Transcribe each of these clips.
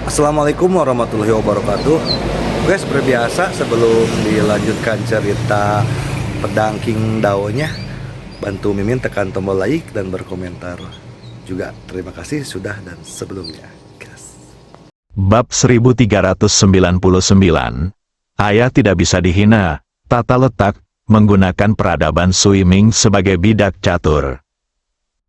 Assalamualaikum warahmatullahi wabarakatuh. Oke, seperti biasa sebelum dilanjutkan cerita pedang King Dao-nya, bantu Mimin tekan tombol like dan berkomentar. Juga terima kasih sudah dan sebelumnya. Gas. Bab 1399. Ayah tidak bisa dihina. Tata letak, menggunakan peradaban Sui Ming sebagai bidak catur.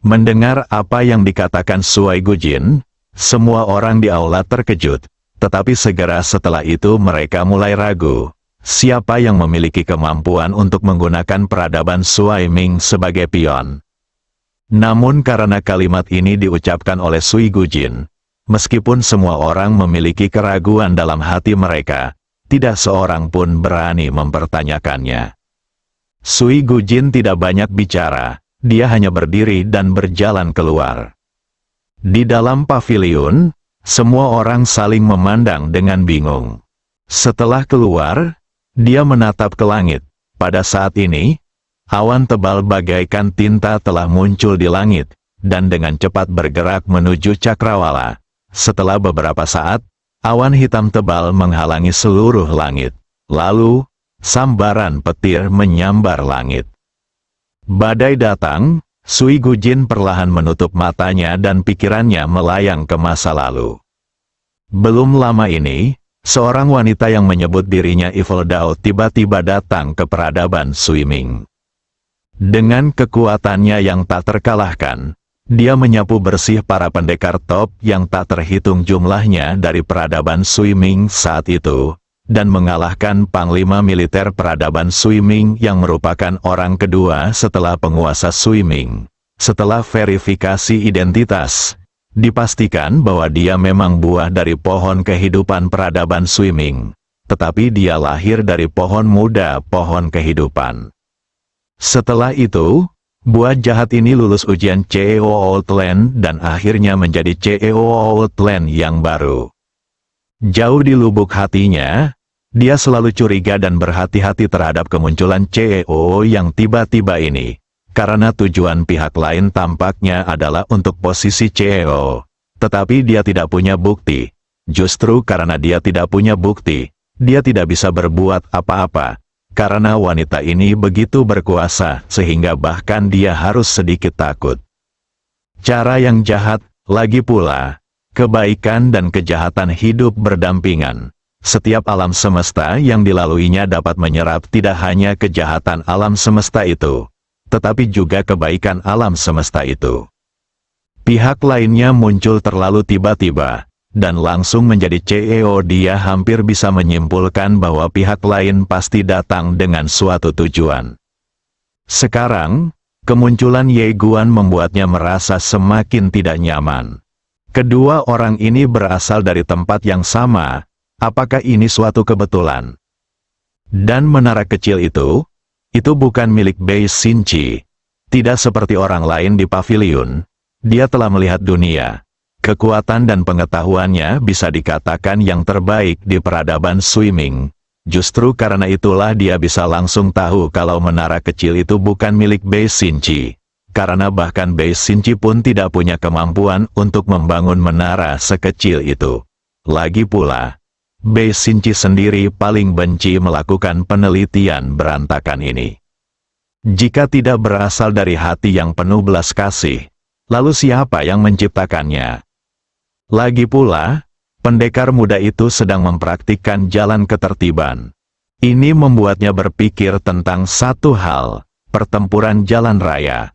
Mendengar apa yang dikatakan Sui Gujin, semua orang di aula terkejut, tetapi segera setelah itu mereka mulai ragu. Siapa yang memiliki kemampuan untuk menggunakan peradaban Sui Ming sebagai pion? Namun karena kalimat ini diucapkan oleh Sui Gujin, meskipun semua orang memiliki keraguan dalam hati mereka, tidak seorang pun berani mempertanyakannya. Sui Gujin tidak banyak bicara, dia hanya berdiri dan berjalan keluar. Di dalam paviliun, semua orang saling memandang dengan bingung. Setelah keluar, dia menatap ke langit. Pada saat ini, awan tebal bagaikan tinta telah muncul di langit, dan dengan cepat bergerak menuju cakrawala. Setelah beberapa saat, awan hitam tebal menghalangi seluruh langit. Lalu, sambaran petir menyambar langit. Badai datang, Sui Gujin perlahan menutup matanya dan pikirannya melayang ke masa lalu. Belum lama ini, seorang wanita yang menyebut dirinya Evil Dao tiba-tiba datang ke peradaban Sui Ming. Dengan kekuatannya yang tak terkalahkan, dia menyapu bersih para pendekar top yang tak terhitung jumlahnya dari peradaban Sui Ming saat itu, dan mengalahkan panglima militer peradaban Sui Ming yang merupakan orang kedua setelah penguasa Sui Ming. Setelah verifikasi identitas, dipastikan bahwa dia memang buah dari pohon kehidupan peradaban Sui Ming, tetapi dia lahir dari pohon muda pohon kehidupan. Setelah itu, buah jahat ini lulus ujian CEO Outland dan akhirnya menjadi CEO Outland yang baru. Jauh di lubuk hatinya, dia selalu curiga dan berhati-hati terhadap kemunculan CEO yang tiba-tiba ini, karena tujuan pihak lain tampaknya adalah untuk posisi CEO. Tetapi dia tidak punya bukti. Justru karena dia tidak punya bukti, dia tidak bisa berbuat apa-apa. Karena wanita ini begitu berkuasa sehingga bahkan dia harus sedikit takut. Cara yang jahat, lagi pula, kebaikan dan kejahatan hidup berdampingan. Setiap alam semesta yang dilaluinya dapat menyerap tidak hanya kejahatan alam semesta itu, tetapi juga kebaikan alam semesta itu. Pihak lainnya muncul terlalu tiba-tiba, dan langsung menjadi CEO. Dia hampir bisa menyimpulkan bahwa pihak lain pasti datang dengan suatu tujuan. Sekarang, kemunculan Ye Guan membuatnya merasa semakin tidak nyaman. Kedua orang ini berasal dari tempat yang sama. Apakah ini suatu kebetulan? Dan menara kecil itu bukan milik Bei Xinchi. Tidak seperti orang lain di paviliun, dia telah melihat dunia. Kekuatan dan pengetahuannya bisa dikatakan yang terbaik di peradaban Sui Ming. Justru karena itulah dia bisa langsung tahu kalau menara kecil itu bukan milik Bei Xinchi. Karena bahkan Bei Xinchi pun tidak punya kemampuan untuk membangun menara sekecil itu. Lagi pula, Bei Xinchi sendiri paling benci melakukan penelitian berantakan ini. Jika tidak berasal dari hati yang penuh belas kasih, lalu siapa yang menciptakannya? Lagi pula, pendekar muda itu sedang mempraktikkan jalan ketertiban. Ini membuatnya berpikir tentang satu hal, pertempuran jalan raya.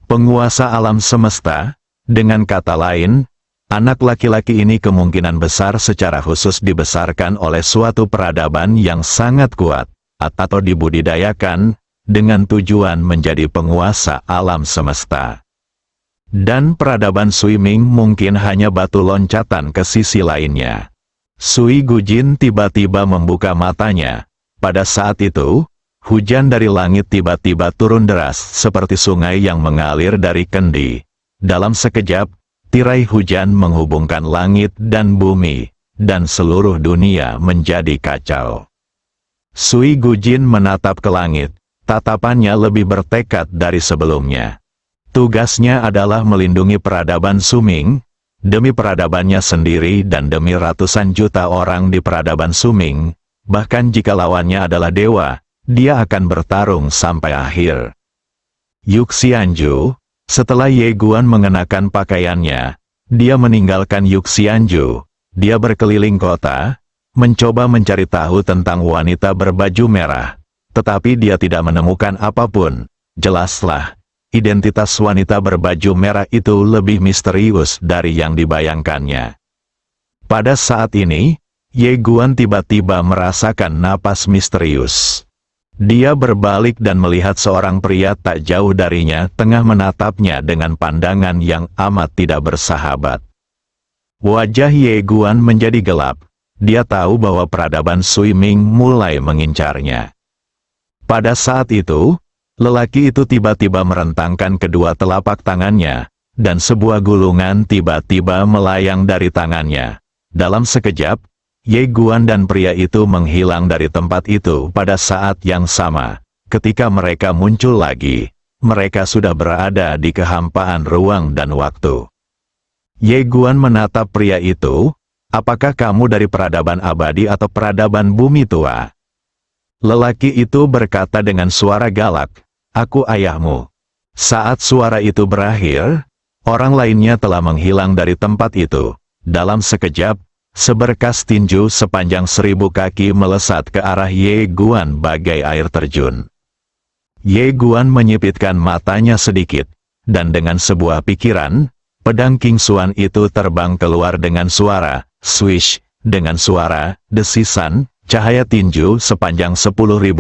Penguasa alam semesta, dengan kata lain, anak laki-laki ini kemungkinan besar secara khusus dibesarkan oleh suatu peradaban yang sangat kuat, atau dibudidayakan, dengan tujuan menjadi penguasa alam semesta. Dan peradaban Sui Ming mungkin hanya batu loncatan ke sisi lainnya. Sui Gujin tiba-tiba membuka matanya. Pada saat itu, hujan dari langit tiba-tiba turun deras seperti sungai yang mengalir dari kendi. Dalam sekejap, tirai hujan menghubungkan langit dan bumi, dan seluruh dunia menjadi kacau. Sui Gujin menatap ke langit, tatapannya lebih bertekad dari sebelumnya. Tugasnya adalah melindungi peradaban Suming, Demi peradabannya sendiri dan demi ratusan juta orang di peradaban Suming, bahkan jika lawannya adalah dewa, dia akan bertarung sampai akhir. Yuxianju, setelah Ye Guan mengenakan pakaiannya, dia meninggalkan Yuxianju. Dia berkeliling kota, mencoba mencari tahu tentang wanita berbaju merah, tetapi dia tidak menemukan apapun. Jelaslah, identitas wanita berbaju merah itu lebih misterius dari yang dibayangkannya. Pada saat ini, Ye Guan tiba-tiba merasakan napas misterius. Dia berbalik dan melihat seorang pria tak jauh darinya tengah menatapnya dengan pandangan yang amat tidak bersahabat. Wajah Ye Guan menjadi gelap. Dia tahu bahwa peradaban Suiming mulai mengincarnya. Pada saat itu, lelaki itu tiba-tiba merentangkan kedua telapak tangannya, dan sebuah gulungan tiba-tiba melayang dari tangannya. Dalam sekejap, Ye Guan dan pria itu menghilang dari tempat itu pada saat yang sama. Ketika mereka muncul lagi, mereka sudah berada di kehampaan ruang dan waktu. Ye Guan menatap pria itu, apakah kamu dari peradaban abadi atau peradaban bumi tua? Lelaki itu berkata dengan suara galak, aku ayahmu. Saat suara itu berakhir, orang lainnya telah menghilang dari tempat itu. Dalam sekejap, seberkas tinju sepanjang 1000 kaki melesat ke arah Ye Guan bagai air terjun. Ye Guan menyipitkan matanya sedikit, dan dengan sebuah pikiran, pedang King Xuan itu terbang keluar dengan suara, swish, dengan suara, desisan, cahaya tinju sepanjang 10.000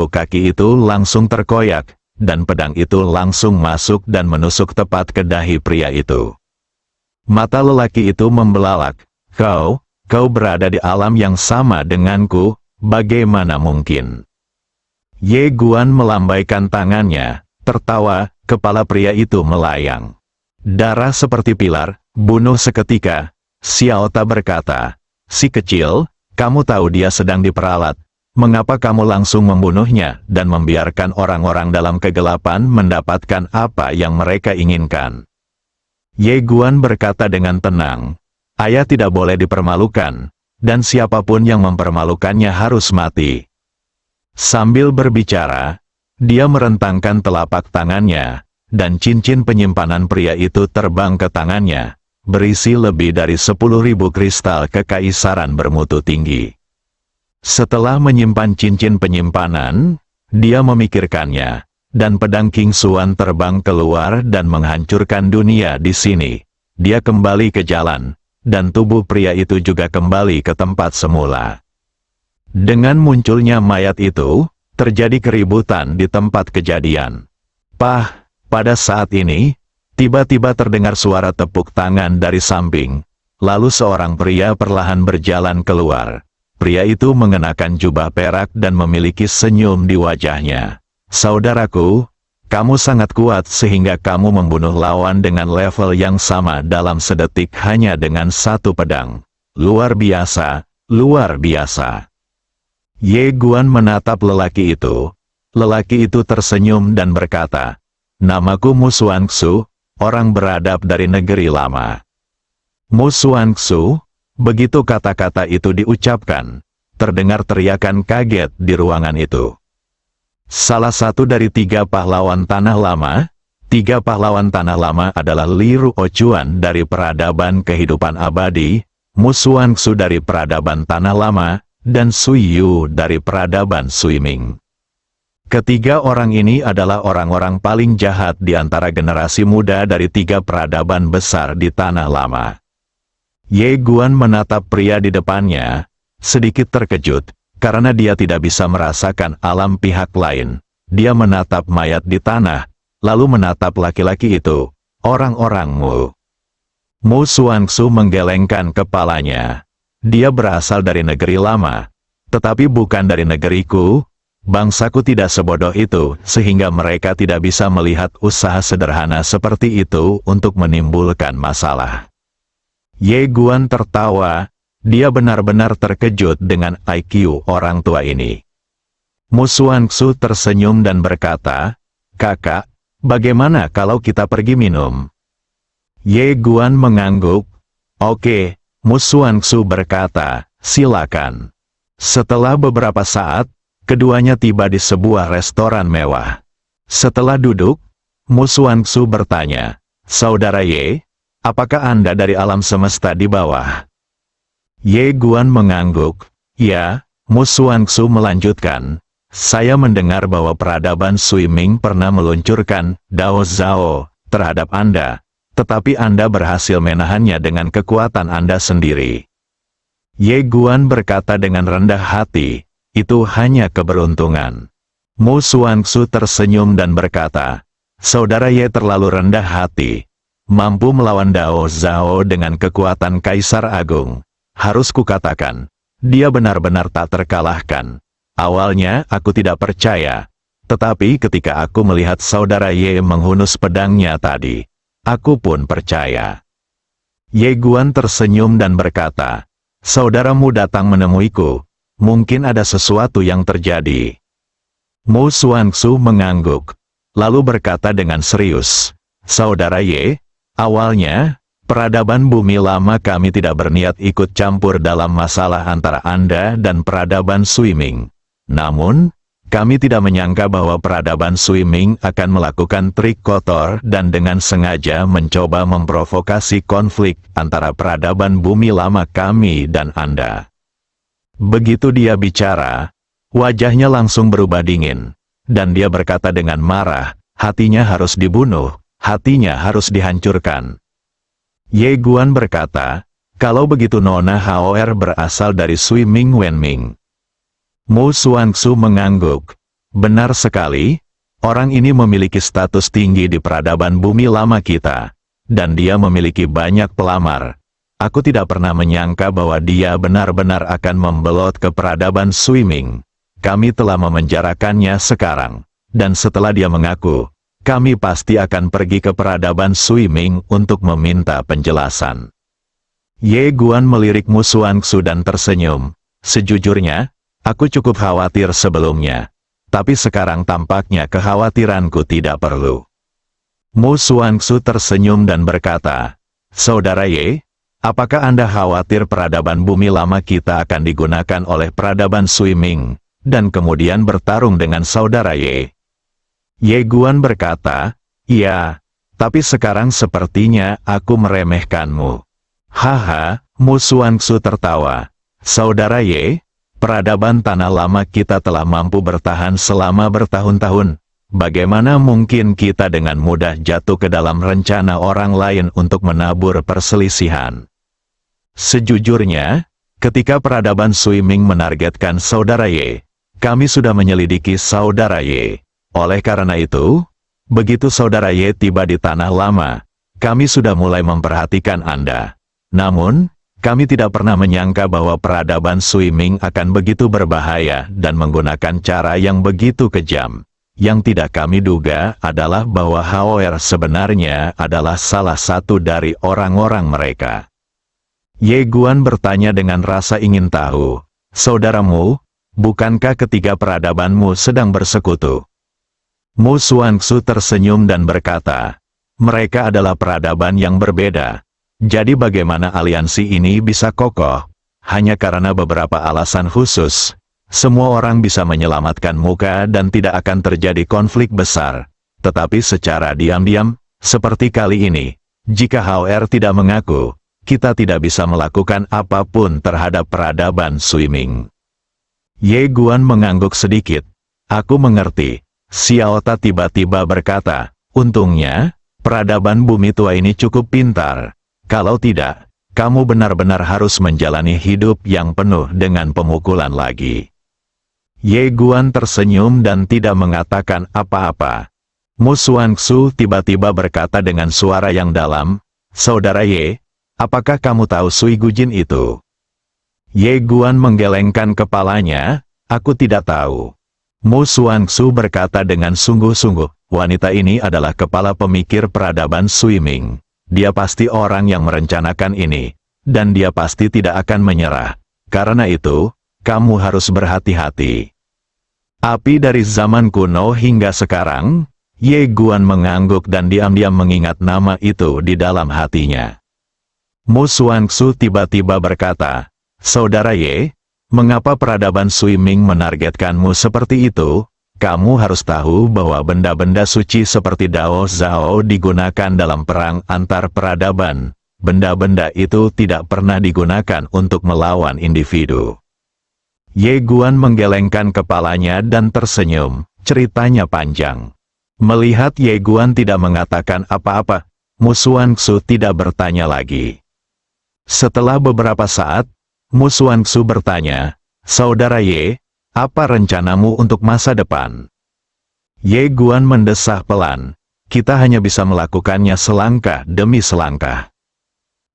kaki itu langsung terkoyak, dan pedang itu langsung masuk dan menusuk tepat ke dahi pria itu. Mata lelaki itu membelalak, kau berada di alam yang sama denganku, bagaimana mungkin? Ye Guan melambaikan tangannya, tertawa, kepala pria itu melayang. Darah seperti pilar, bunuh seketika. Xiao Ta berkata, si kecil, kamu tahu dia sedang diperalat, mengapa kamu langsung membunuhnya dan membiarkan orang-orang dalam kegelapan mendapatkan apa yang mereka inginkan? Ye Guan berkata dengan tenang, ayah tidak boleh dipermalukan, dan siapapun yang mempermalukannya harus mati. Sambil berbicara, dia merentangkan telapak tangannya, dan cincin penyimpanan pria itu terbang ke tangannya, berisi lebih dari 10.000 kristal kekaisaran bermutu tinggi. Setelah menyimpan cincin penyimpanan, dia memikirkannya, dan pedang King Xuan terbang keluar dan menghancurkan dunia di sini. Dia kembali ke jalan, dan tubuh pria itu juga kembali ke tempat semula. Dengan munculnya mayat itu, terjadi keributan di tempat kejadian. Pada saat ini, tiba-tiba terdengar suara tepuk tangan dari samping, lalu seorang pria perlahan berjalan keluar. Pria itu mengenakan jubah perak dan memiliki senyum di wajahnya. Saudaraku, kamu sangat kuat sehingga kamu membunuh lawan dengan level yang sama dalam sedetik hanya dengan satu pedang. Luar biasa, luar biasa. Ye Guan menatap lelaki itu. Lelaki itu tersenyum dan berkata, namaku Mu Xuanxu, orang beradab dari negeri lama. Mu Xuanxu, begitu kata-kata itu diucapkan, terdengar teriakan kaget di ruangan itu. Salah satu dari 3 pahlawan Tanah Lama, 3 pahlawan Tanah Lama adalah Li Ruochuan dari peradaban kehidupan abadi, Mu Xuanxu dari peradaban Tanah Lama, dan Sui Yu dari peradaban Suiming. Ketiga orang ini adalah orang-orang paling jahat di antara generasi muda dari 3 peradaban besar di Tanah Lama. Ye Guan menatap pria di depannya, sedikit terkejut, karena dia tidak bisa merasakan alam pihak lain. Dia menatap mayat di tanah, lalu menatap laki-laki itu, orang-orang Mu. Mu Xuanxu menggelengkan kepalanya. Dia berasal dari negeri lama, tetapi bukan dari negeriku. Bangsaku tidak sebodoh itu, sehingga mereka tidak bisa melihat usaha sederhana seperti itu untuk menimbulkan masalah. Ye Guan tertawa, dia benar-benar terkejut dengan IQ orang tua ini. Mu Xuanxu tersenyum dan berkata, kakak, bagaimana kalau kita pergi minum? Ye Guan mengangguk, Oke, Mu Xuanxu berkata, silakan. Setelah beberapa saat, keduanya tiba di sebuah restoran mewah. Setelah duduk, Mu Xuanxu bertanya, Saudara Ye, apakah Anda dari alam semesta di bawah? Ye Guan mengangguk. Ya, Mu Xuanxu melanjutkan, saya mendengar bahwa peradaban Sui Ming pernah meluncurkan Dao Zhao terhadap Anda, tetapi Anda berhasil menahannya dengan kekuatan Anda sendiri. Ye Guan berkata dengan rendah hati, itu hanya keberuntungan. Mu Xuanxu tersenyum dan berkata, Saudara Ye terlalu rendah hati, mampu melawan Dao Zhao dengan kekuatan Kaisar Agung. Harus kukatakan, dia benar-benar tak terkalahkan. Awalnya aku tidak percaya, tetapi ketika aku melihat Saudara Ye menghunus pedangnya tadi, aku pun percaya. Ye Guan tersenyum dan berkata, Saudaramu datang menemuiku, mungkin ada sesuatu yang terjadi. Mu Xuanxu mengangguk, lalu berkata dengan serius, Saudara Ye, awalnya, peradaban bumi lama kami tidak berniat ikut campur dalam masalah antara Anda dan peradaban Sui Ming. Namun, kami tidak menyangka bahwa peradaban Sui Ming akan melakukan trik kotor dan dengan sengaja mencoba memprovokasi konflik antara peradaban bumi lama kami dan Anda. Begitu dia bicara, wajahnya langsung berubah dingin, dan dia berkata dengan marah, hatinya harus dibunuh, hatinya harus dihancurkan. Ye Guan berkata, kalau begitu Nona Hao berasal dari Sui Ming Wenming. Mu Xuanxu mengangguk. Benar sekali, orang ini memiliki status tinggi di peradaban bumi lama kita, dan dia memiliki banyak pelamar. Aku tidak pernah menyangka bahwa dia benar-benar akan membelot ke peradaban Sui Ming. Kami telah memenjarakannya sekarang, dan setelah dia mengaku, kami pasti akan pergi ke peradaban Sui Ming untuk meminta penjelasan. Ye Guan melirik Mu Xuanxu dan tersenyum. Sejujurnya, aku cukup khawatir sebelumnya, tapi sekarang tampaknya kekhawatiranku tidak perlu. Mu Xuanxu tersenyum dan berkata, Saudara Ye, apakah Anda khawatir peradaban bumi lama kita akan digunakan oleh peradaban Sui Ming, dan kemudian bertarung dengan Saudara Ye? Ye Guan berkata, iya, tapi sekarang sepertinya aku meremehkanmu. Haha, Mu Xuanxu tertawa. Saudara Ye, peradaban tanah lama kita telah mampu bertahan selama bertahun-tahun. Bagaimana mungkin kita dengan mudah jatuh ke dalam rencana orang lain untuk menabur perselisihan? Sejujurnya, ketika peradaban Sui Ming menargetkan Saudara Ye, kami sudah menyelidiki Saudara Ye. Oleh karena itu, begitu Saudara Ye tiba di tanah lama, kami sudah mulai memperhatikan Anda. Namun, kami tidak pernah menyangka bahwa peradaban Sui Ming akan begitu berbahaya dan menggunakan cara yang begitu kejam. Yang tidak kami duga adalah bahwa Hao sebenarnya adalah salah satu dari orang-orang mereka. Ye Guan bertanya dengan rasa ingin tahu, Saudaramu, bukankah ketiga peradabanmu sedang bersekutu? Mu Xuanxu tersenyum dan berkata, mereka adalah peradaban yang berbeda. Jadi bagaimana aliansi ini bisa kokoh? Hanya karena beberapa alasan khusus. Semua orang bisa menyelamatkan muka dan tidak akan terjadi konflik besar. Tetapi secara diam-diam, seperti kali ini, jika Hao tidak mengaku, kita tidak bisa melakukan apapun terhadap peradaban Sui Ming. Ye Guan mengangguk sedikit. Aku mengerti. Xiaota tiba-tiba berkata, untungnya, peradaban bumi tua ini cukup pintar. Kalau tidak, kamu benar-benar harus menjalani hidup yang penuh dengan pemukulan lagi. Ye Guan tersenyum dan tidak mengatakan apa-apa. Mu Xuanxu tiba-tiba berkata dengan suara yang dalam, Saudara Ye, apakah kamu tahu Sui Gujin itu? Ye Guan menggelengkan kepalanya, aku tidak tahu. Mu Xuanxu berkata dengan sungguh-sungguh, wanita ini adalah kepala pemikir peradaban Sui Ming. Dia pasti orang yang merencanakan ini, dan dia pasti tidak akan menyerah. Karena itu, kamu harus berhati-hati. Api dari zaman kuno hingga sekarang, Ye Guan mengangguk dan diam-diam mengingat nama itu di dalam hatinya. Mu Xuanxu tiba-tiba berkata, "Saudara Ye, mengapa peradaban Sui Ming menargetkanmu seperti itu? Kamu harus tahu bahwa benda-benda suci seperti Dao Zhao digunakan dalam perang antar peradaban. Benda-benda itu tidak pernah digunakan untuk melawan individu." Ye Guan menggelengkan kepalanya dan tersenyum. Ceritanya panjang. Melihat Ye Guan tidak mengatakan apa-apa, Mu Xuanxu tidak bertanya lagi. Setelah beberapa saat, Mu Xuanxu bertanya, "Saudara Ye, apa rencanamu untuk masa depan?" Ye Guan mendesah pelan, "Kita hanya bisa melakukannya selangkah demi selangkah."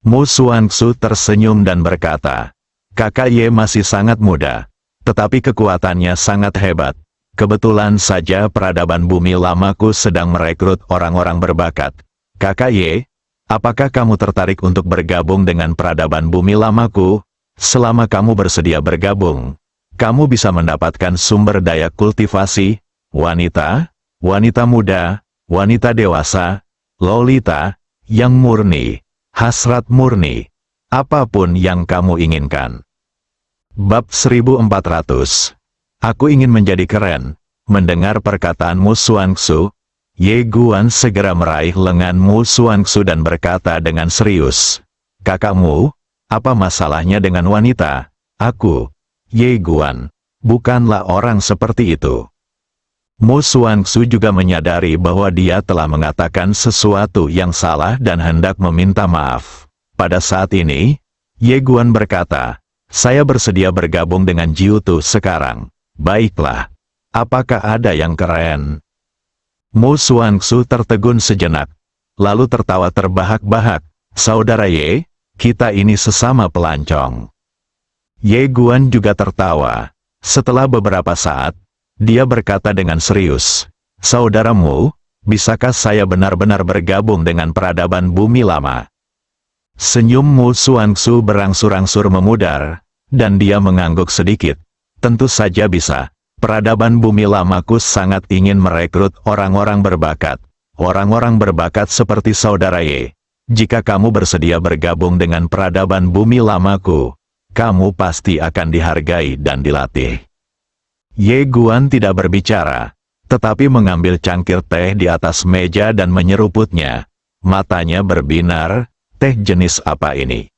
Mu Xuanxu tersenyum dan berkata, "Kakak Ye masih sangat muda, tetapi kekuatannya sangat hebat. Kebetulan saja peradaban bumi lamaku sedang merekrut orang-orang berbakat. Kakak Ye, apakah kamu tertarik untuk bergabung dengan peradaban bumi lamaku? Selama kamu bersedia bergabung, kamu bisa mendapatkan sumber daya kultivasi, wanita, wanita muda, wanita dewasa, lolita, yang murni, hasrat murni, apapun yang kamu inginkan." Bab 1400. Aku ingin menjadi keren. Mendengar perkataan Mu Xuanxu, Ye Guan segera meraih lengan Mu Xuanxu dan berkata dengan serius, "Kakakmu, apa masalahnya dengan wanita? Aku, Ye Guan, bukanlah orang seperti itu." Mu Xuanxu juga menyadari bahwa dia telah mengatakan sesuatu yang salah dan hendak meminta maaf. Pada saat ini, Ye Guan berkata, "Saya bersedia bergabung dengan Jiutu sekarang." "Baiklah. Apakah ada yang keren?" Mu Xuanxu tertegun sejenak, lalu tertawa terbahak-bahak, "Saudara Ye, kita ini sesama pelancong." Ye Guan juga tertawa. Setelah beberapa saat, dia berkata dengan serius, "Saudaramu, bisakah saya benar-benar bergabung dengan peradaban bumi lama?" Senyum Mu Xuanxu berangsur-angsur memudar, dan dia mengangguk sedikit. "Tentu saja bisa. Peradaban bumi lamaku sangat ingin merekrut orang-orang berbakat. Orang-orang berbakat seperti saudara Ye. Jika kamu bersedia bergabung dengan peradaban bumi lamaku, kamu pasti akan dihargai dan dilatih." Ye Guan tidak berbicara, tetapi mengambil cangkir teh di atas meja dan menyeruputnya. Matanya berbinar, "Teh jenis apa ini?"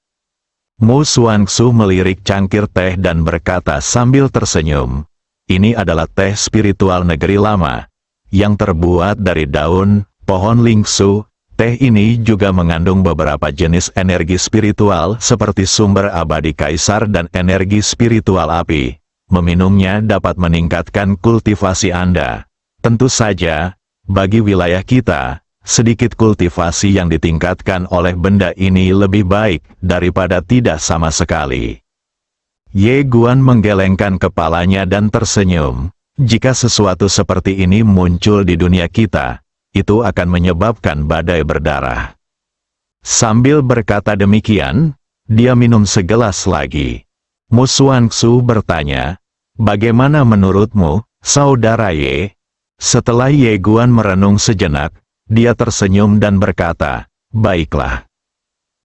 Mu Xuanxu melirik cangkir teh dan berkata sambil tersenyum, "Ini adalah teh spiritual negeri lama, yang terbuat dari daun, pohon lingsu. Teh ini juga mengandung beberapa jenis energi spiritual seperti sumber abadi kaisar dan energi spiritual api. Meminumnya dapat meningkatkan kultivasi Anda. Tentu saja, bagi wilayah kita, sedikit kultivasi yang ditingkatkan oleh benda ini lebih baik daripada tidak sama sekali." Ye Guan menggelengkan kepalanya dan tersenyum. Jika sesuatu seperti ini muncul di dunia kita, itu akan menyebabkan badai berdarah. Sambil berkata demikian, dia minum segelas lagi. Mu Xuanxu bertanya, "Bagaimana menurutmu, saudara Ye?" Setelah Ye Guan merenung sejenak, dia tersenyum dan berkata, "Baiklah."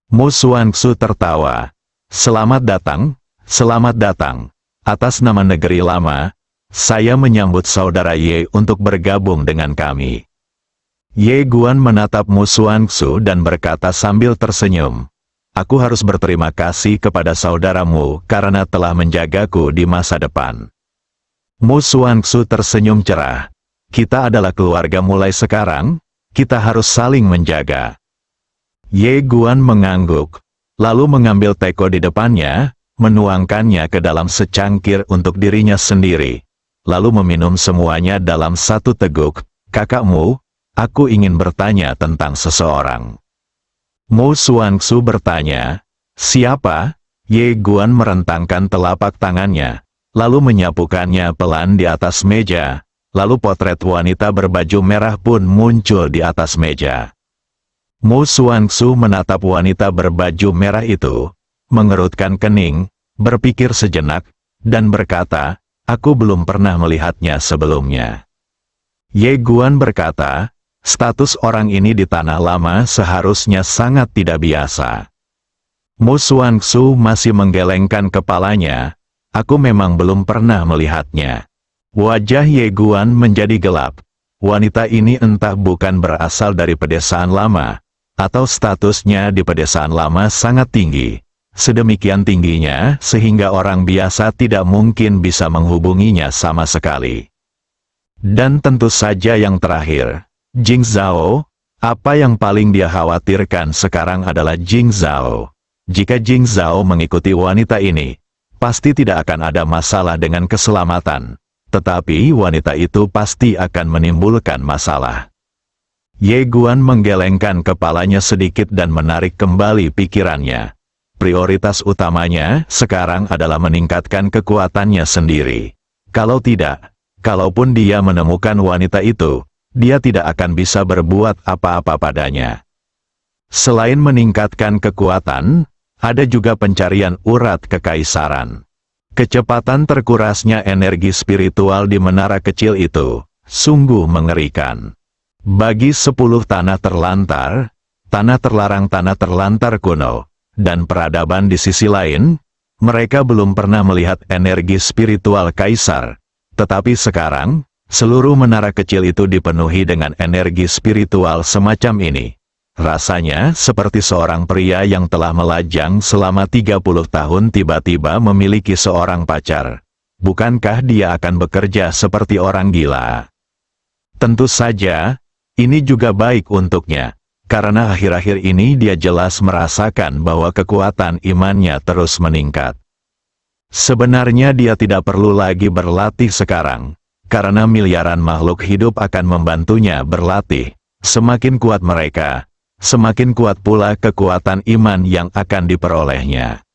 Mu Xuanxu tertawa. Selamat datang. Atas nama negeri lama, saya menyambut saudara Ye untuk bergabung dengan kami." Ye Guan menatap Mu Xuanxu dan berkata sambil tersenyum, "Aku harus berterima kasih kepada saudaramu karena telah menjagaku di masa depan." Mu Xuanxu tersenyum cerah. "Kita adalah keluarga mulai sekarang. Kita harus saling menjaga." Ye Guan mengangguk, lalu mengambil teko di depannya, menuangkannya ke dalam secangkir untuk dirinya sendiri, lalu meminum semuanya dalam satu teguk. "Kakakmu, aku ingin bertanya tentang seseorang." Mu Xuanxu bertanya, "Siapa?" Ye Guan merentangkan telapak tangannya, lalu menyapukannya pelan di atas meja. Lalu potret wanita berbaju merah pun muncul di atas meja. Mu Xuanxu menatap wanita berbaju merah itu, mengerutkan kening, berpikir sejenak, dan berkata, "Aku belum pernah melihatnya sebelumnya." Ye Guan berkata, "Status orang ini di tanah lama seharusnya sangat tidak biasa." Mu Xuanxu masih menggelengkan kepalanya. Aku memang belum pernah melihatnya. Wajah Ye Guan menjadi gelap. Wanita ini entah bukan berasal dari pedesaan lama, atau statusnya di pedesaan lama sangat tinggi. Sedemikian tingginya sehingga orang biasa tidak mungkin bisa menghubunginya sama sekali. Dan tentu saja yang terakhir, Jing Zhao. Apa yang paling dia khawatirkan sekarang adalah Jing Zhao. Jika Jing Zhao mengikuti wanita ini, pasti tidak akan ada masalah dengan keselamatan. Tetapi wanita itu pasti akan menimbulkan masalah. Ye Guan menggelengkan kepalanya sedikit dan menarik kembali pikirannya. Prioritas utamanya sekarang adalah meningkatkan kekuatannya sendiri. Kalau tidak, kalaupun dia menemukan wanita itu, dia tidak akan bisa berbuat apa-apa padanya. Selain meningkatkan kekuatan, ada juga pencarian urat kekaisaran. Kecepatan terkurasnya energi spiritual di menara kecil itu, sungguh mengerikan. Bagi 10 tanah terlantar, tanah terlantar kuno, dan peradaban di sisi lain, mereka belum pernah melihat energi spiritual kaisar. Tetapi sekarang, seluruh menara kecil itu dipenuhi dengan energi spiritual semacam ini. Rasanya seperti seorang pria yang telah melajang selama 30 tahun tiba-tiba memiliki seorang pacar. Bukankah dia akan bekerja seperti orang gila? Tentu saja, ini juga baik untuknya, karena akhir-akhir ini dia jelas merasakan bahwa kekuatan imannya terus meningkat. Sebenarnya dia tidak perlu lagi berlatih sekarang, karena miliaran makhluk hidup akan membantunya berlatih. Semakin kuat mereka, semakin kuat pula kekuatan iman yang akan diperolehnya.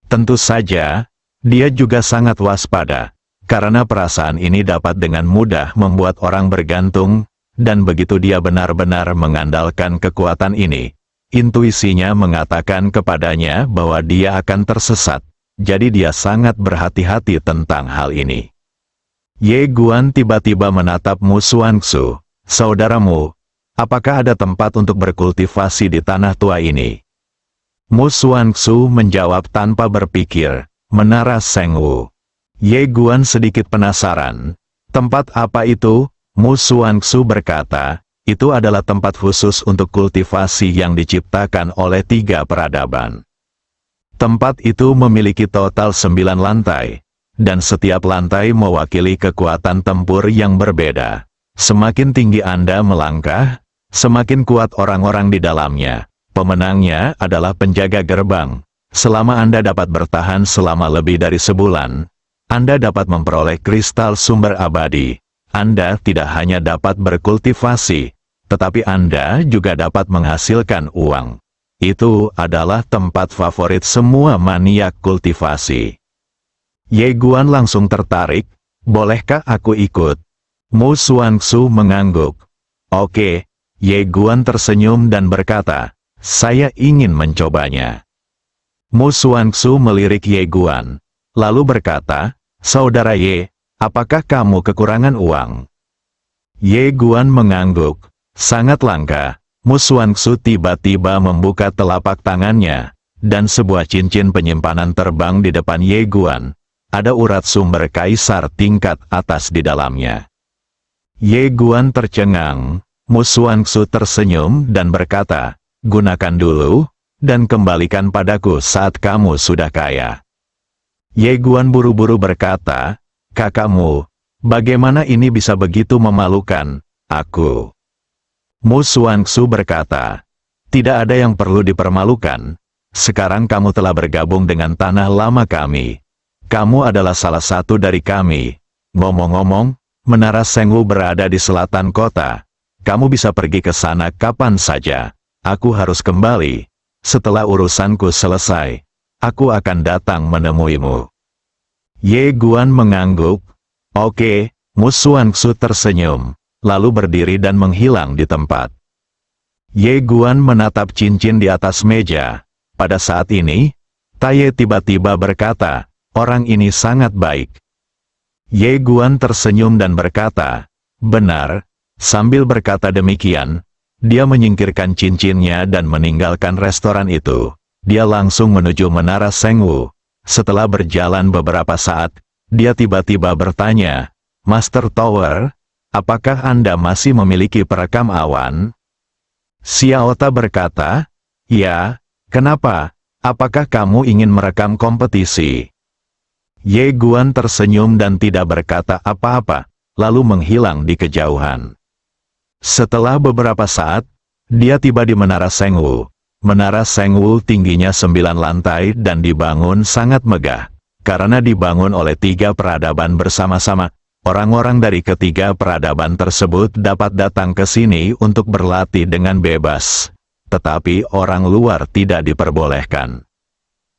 Tentu saja, dia juga sangat waspada, karena perasaan ini dapat dengan mudah membuat orang bergantung, dan begitu dia benar-benar mengandalkan kekuatan ini, intuisinya mengatakan kepadanya bahwa dia akan tersesat, jadi dia sangat berhati-hati tentang hal ini. Ye Guan tiba-tiba menatap Mu Xuanxu. Saudaramu, apakah ada tempat untuk berkultivasi di tanah tua ini? Mu Xuanxu menjawab tanpa berpikir, Menara Sengwu. Ye Guan sedikit penasaran. Tempat apa itu? Mu Xuanxu berkata, itu adalah tempat khusus untuk kultivasi yang diciptakan oleh 3 peradaban. Tempat itu memiliki total 9 lantai, dan setiap lantai mewakili kekuatan tempur yang berbeda. Semakin tinggi Anda melangkah, semakin kuat orang-orang di dalamnya. Pemenangnya adalah penjaga gerbang. Selama Anda dapat bertahan selama lebih dari sebulan, Anda dapat memperoleh kristal sumber abadi. Anda tidak hanya dapat berkultivasi, tetapi Anda juga dapat menghasilkan uang. Itu adalah tempat favorit semua maniak kultivasi. Ye Guan langsung tertarik, bolehkah aku ikut? Mu Xuanxu mengangguk. Oke, Ye Guan tersenyum dan berkata, saya ingin mencobanya. Mu Xuanxu melirik Ye Guan, lalu berkata, Saudara Ye, apakah kamu kekurangan uang? Ye Guan mengangguk, sangat langka. Mu Xuanxu tiba-tiba membuka telapak tangannya, dan sebuah cincin penyimpanan terbang di depan Ye Guan. Ada urat sumber kaisar tingkat atas di dalamnya. Ye Guan tercengang. Mu Xuanxu tersenyum dan berkata, gunakan dulu, dan kembalikan padaku saat kamu sudah kaya. Ye Guan buru-buru berkata, kakakmu, bagaimana ini bisa begitu memalukan, aku? Mu Xuanxu berkata, tidak ada yang perlu dipermalukan. Sekarang kamu telah bergabung dengan tanah lama kami. Kamu adalah salah satu dari kami. Ngomong-ngomong, Menara Sengwu berada di selatan kota. Kamu bisa pergi ke sana kapan saja. Aku harus kembali. Setelah urusanku selesai, aku akan datang menemuimu. Ye Guan mengangguk. Oke, Mu Xuanxu tersenyum, lalu berdiri dan menghilang di tempat. Ye Guan menatap cincin di atas meja. Pada saat ini, Taye tiba-tiba berkata, orang ini sangat baik. Ye Guan tersenyum dan berkata, benar. Sambil berkata demikian, dia menyingkirkan cincinnya dan meninggalkan restoran itu. dia langsung menuju Menara Sengwu. Setelah berjalan beberapa saat, dia tiba-tiba bertanya, "Master Tower, apakah Anda masih memiliki perekam awan?" Xiaota berkata, "Ya, kenapa? Apakah kamu ingin merekam kompetisi?" Ye Guan tersenyum dan tidak berkata apa-apa, lalu menghilang di kejauhan. Setelah beberapa saat, dia tiba di Menara Sengwu. Menara Sengwu tingginya 9 lantai dan dibangun sangat megah. Karena dibangun oleh 3 peradaban bersama-sama, orang-orang dari ketiga peradaban tersebut dapat datang ke sini untuk berlatih dengan bebas. Tetapi orang luar tidak diperbolehkan.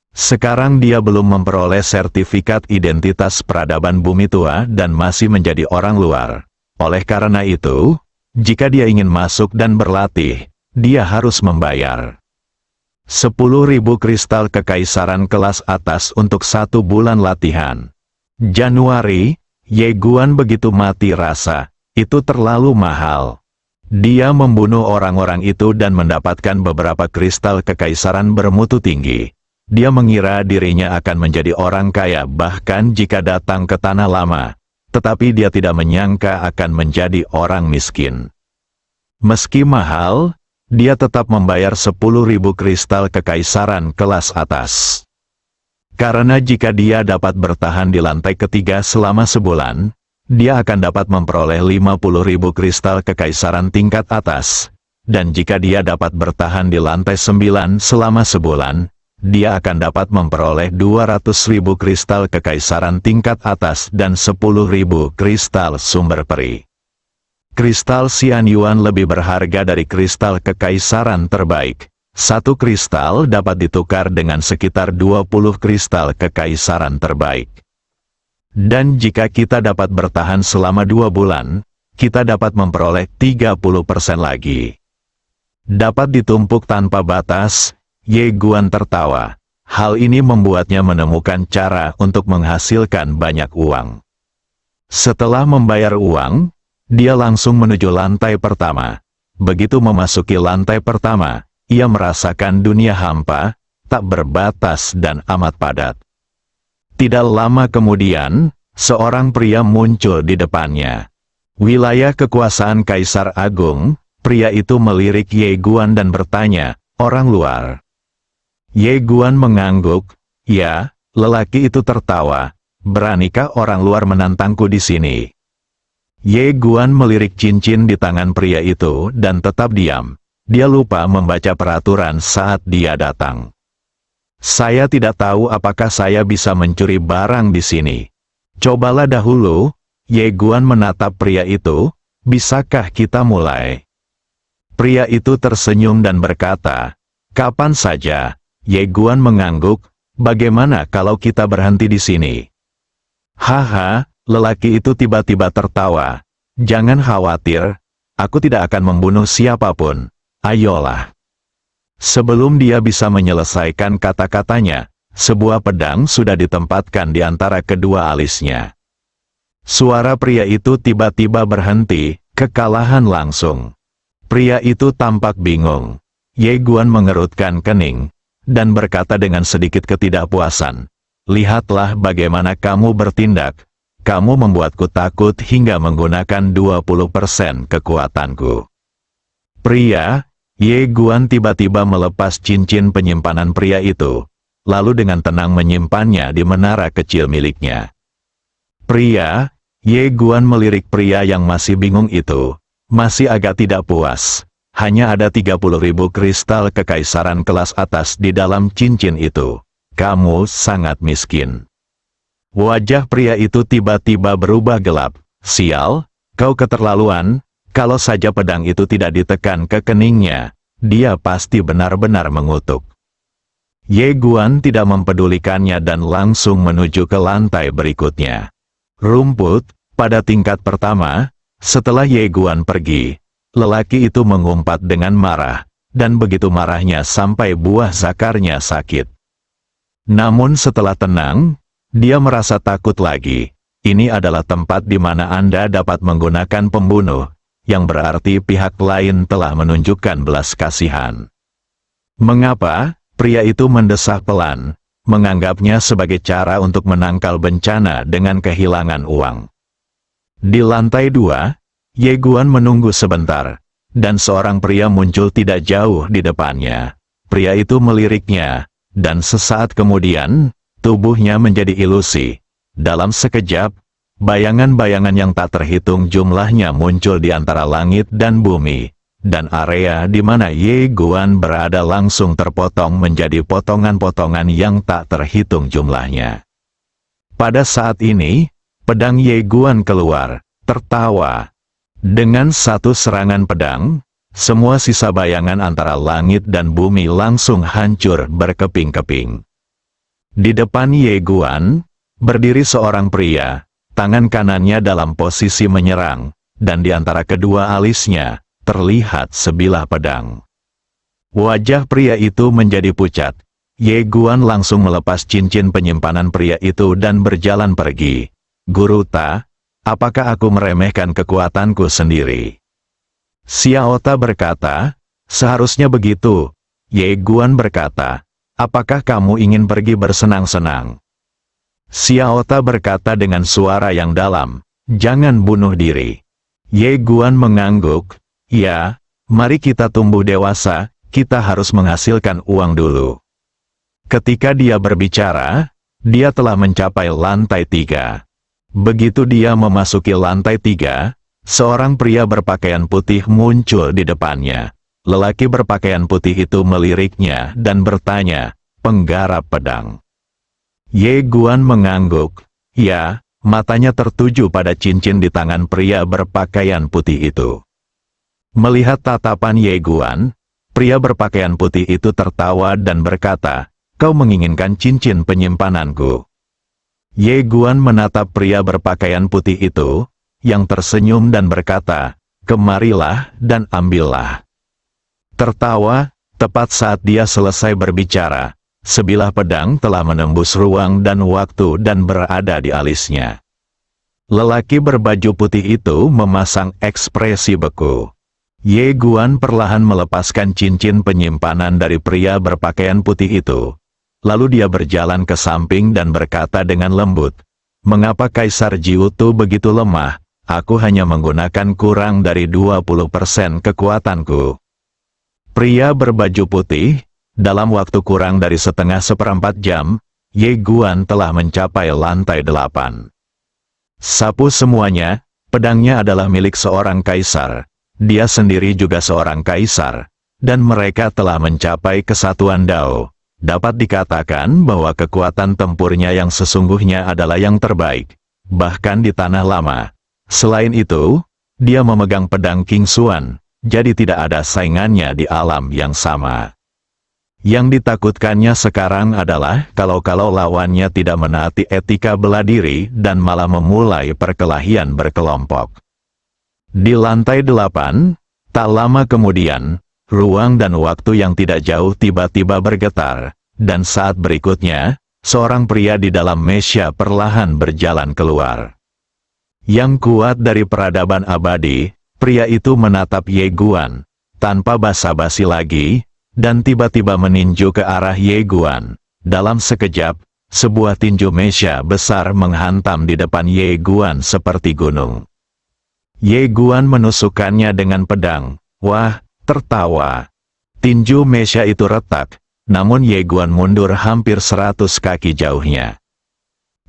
Sekarang dia belum memperoleh sertifikat identitas peradaban Bumi Tua dan masih menjadi orang luar. Oleh karena itu, jika dia ingin masuk dan berlatih, dia harus membayar 10.000 kristal kekaisaran kelas atas untuk 1 bulan latihan. Januari, Ye Guan begitu mati rasa, itu terlalu mahal. Dia membunuh orang-orang itu dan mendapatkan beberapa kristal kekaisaran bermutu tinggi. Dia mengira dirinya akan menjadi orang kaya bahkan jika datang ke Tanah Lama. Tetapi dia tidak menyangka akan menjadi orang miskin. Meski mahal, dia tetap membayar 10.000 kristal kekaisaran kelas atas. Karena jika dia dapat bertahan di lantai ketiga selama sebulan, dia akan dapat memperoleh 50.000 kristal kekaisaran tingkat atas. Dan jika dia dapat bertahan di lantai 9 selama sebulan, dia akan dapat memperoleh 200.000 kristal kekaisaran tingkat atas dan 10.000 kristal sumber peri. Kristal Xian Yuan lebih berharga dari kristal kekaisaran terbaik. 1 kristal dapat ditukar dengan sekitar 20 kristal kekaisaran terbaik. Dan jika kita dapat bertahan selama 2 bulan, kita dapat memperoleh 30% lagi. Dapat ditumpuk tanpa batas, Ye Guan tertawa. Hal ini membuatnya menemukan cara untuk menghasilkan banyak uang. Setelah membayar uang, dia langsung menuju lantai pertama. Begitu memasuki lantai pertama, ia merasakan dunia hampa, tak berbatas dan amat padat. Tidak lama kemudian, seorang pria muncul di depannya. Wilayah kekuasaan Kaisar Agung, pria itu melirik Ye Guan dan bertanya, "Orang luar?" Ye Guan mengangguk, "Ya." Lelaki itu tertawa, "Beranikah orang luar menantangku di sini?" Ye Guan melirik cincin di tangan pria itu dan tetap diam. Dia lupa membaca peraturan saat dia datang. "Saya tidak tahu apakah saya bisa mencuri barang di sini. Cobalah dahulu." Ye Guan menatap pria itu, "Bisakah kita mulai?" Pria itu tersenyum dan berkata, "Kapan saja." Ye Guan mengangguk, "Bagaimana kalau kita berhenti di sini?" "Haha." Lelaki itu tiba-tiba tertawa. "Jangan khawatir, aku tidak akan membunuh siapapun. Ayolah." Sebelum dia bisa menyelesaikan kata-katanya, sebuah pedang sudah ditempatkan di antara kedua alisnya. Suara pria itu tiba-tiba berhenti, kekalahan langsung. Pria itu tampak bingung. Ye Guan mengerutkan kening, dan berkata dengan sedikit ketidakpuasan, "Lihatlah bagaimana kamu bertindak. Kamu membuatku takut hingga menggunakan 20% kekuatanku." Pria, Ye Guan tiba-tiba melepas cincin penyimpanan pria itu, lalu dengan tenang menyimpannya di menara kecil miliknya. Pria, Ye Guan melirik pria yang masih bingung itu, masih agak tidak puas. Hanya ada 30.000 kristal kekaisaran kelas atas di dalam cincin itu. Kamu sangat miskin. Wajah pria itu tiba-tiba berubah gelap. "Sial, kau keterlaluan." Kalau saja pedang itu tidak ditekan ke keningnya, dia pasti benar-benar mengutuk. Ye Guan tidak mempedulikannya dan langsung menuju ke lantai berikutnya. Rumput, pada tingkat pertama, setelah Ye Guan pergi, lelaki itu mengumpat dengan marah, dan begitu marahnya sampai buah zakarnya sakit. Namun setelah tenang, dia merasa takut lagi. Ini adalah tempat di mana Anda dapat menggunakan pembunuh, yang berarti pihak lain telah menunjukkan belas kasihan. Mengapa? pria itu mendesah pelan, menganggapnya sebagai cara untuk menangkal bencana dengan kehilangan uang. Di lantai 2, Ye Guan menunggu sebentar, dan seorang pria muncul tidak jauh di depannya. Pria itu meliriknya, dan sesaat kemudian, tubuhnya menjadi ilusi. Dalam sekejap, bayangan-bayangan yang tak terhitung jumlahnya muncul di antara langit dan bumi, dan area di mana Ye Guan berada langsung terpotong menjadi potongan-potongan yang tak terhitung jumlahnya. Pada saat ini, pedang Ye Guan keluar, tertawa. Dengan satu serangan pedang, semua sisa bayangan antara langit dan bumi langsung hancur berkeping-keping. Di depan Ye Guan, berdiri seorang pria, tangan kanannya dalam posisi menyerang, dan di antara kedua alisnya, terlihat sebilah pedang. Wajah pria itu menjadi pucat. Ye Guan langsung melepas cincin penyimpanan pria itu dan berjalan pergi. Guru Ta, apakah aku meremehkan kekuatanku sendiri? Xiao Ta berkata, seharusnya begitu. Ye Guan berkata, apakah kamu ingin pergi bersenang-senang? Xiao Ta berkata dengan suara yang dalam, jangan bunuh diri. Ye Guan mengangguk, ya, mari kita tumbuh dewasa, kita harus menghasilkan uang dulu. Ketika dia berbicara, dia telah mencapai lantai 3. Begitu dia memasuki lantai 3, seorang pria berpakaian putih muncul di depannya. Lelaki berpakaian putih itu meliriknya dan bertanya, penggarap pedang. Ye Guan mengangguk, ya, matanya tertuju pada cincin di tangan pria berpakaian putih itu. Melihat tatapan Ye Guan, pria berpakaian putih itu tertawa dan berkata, kau menginginkan cincin penyimpananku. Ye Guan menatap pria berpakaian putih itu, yang tersenyum dan berkata, kemarilah dan ambillah. Tertawa, tepat saat dia selesai berbicara, sebilah pedang telah menembus ruang dan waktu dan berada di alisnya. Lelaki berbaju putih itu memasang ekspresi beku. Ye Guan perlahan melepaskan cincin penyimpanan dari pria berpakaian putih itu. Lalu dia berjalan ke samping dan berkata dengan lembut, mengapa Kaisar Jiutu begitu lemah? Aku hanya menggunakan kurang dari 20% kekuatanku. Pria berbaju putih, dalam waktu kurang dari seperempat jam, Ye Guan telah mencapai lantai 8. Sapu semuanya, pedangnya adalah milik seorang kaisar. Dia sendiri juga seorang kaisar, dan mereka telah mencapai kesatuan Dao. Dapat dikatakan bahwa kekuatan tempurnya yang sesungguhnya adalah yang terbaik, bahkan di Tanah Lama. Selain itu, dia memegang pedang King Xuan, jadi tidak ada saingannya di alam yang sama. Yang ditakutkannya sekarang adalah kalau lawannya tidak menaati etika bela diri dan malah memulai perkelahian berkelompok. Di lantai 8, tak lama kemudian, ruang dan waktu yang tidak jauh tiba-tiba bergetar, dan saat berikutnya, seorang pria di dalam mesya perlahan berjalan keluar. Yang kuat dari peradaban abadi, pria itu menatap Ye Guan, tanpa basa-basi lagi, dan tiba-tiba meninju ke arah Ye Guan. Dalam sekejap, sebuah tinju mesya besar menghantam di depan Ye Guan seperti gunung. Ye Guan menusukkannya dengan pedang. Wah, tertawa. Tinju mesya itu retak, namun Ye Guan mundur hampir 100 kaki jauhnya.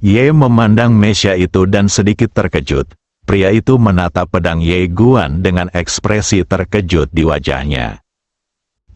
Ye memandang mesya itu dan sedikit terkejut. Pria itu menatap pedang Ye Guan dengan ekspresi terkejut di wajahnya.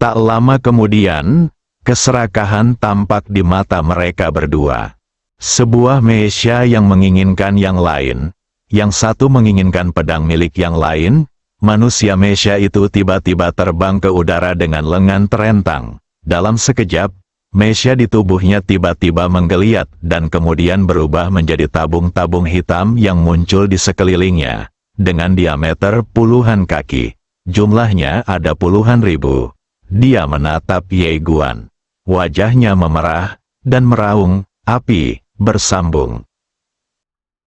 Tak lama kemudian, keserakahan tampak di mata mereka berdua. Sebuah mesya yang menginginkan yang lain, yang satu menginginkan pedang milik yang lain. Manusia mesya itu tiba-tiba terbang ke udara dengan lengan terentang. Dalam sekejap, mesya di tubuhnya tiba-tiba menggeliat dan kemudian berubah menjadi tabung-tabung hitam yang muncul di sekelilingnya, dengan diameter puluhan kaki. Jumlahnya ada puluhan ribu. Dia menatap Ye Guan. Wajahnya memerah dan meraung, api bersambung.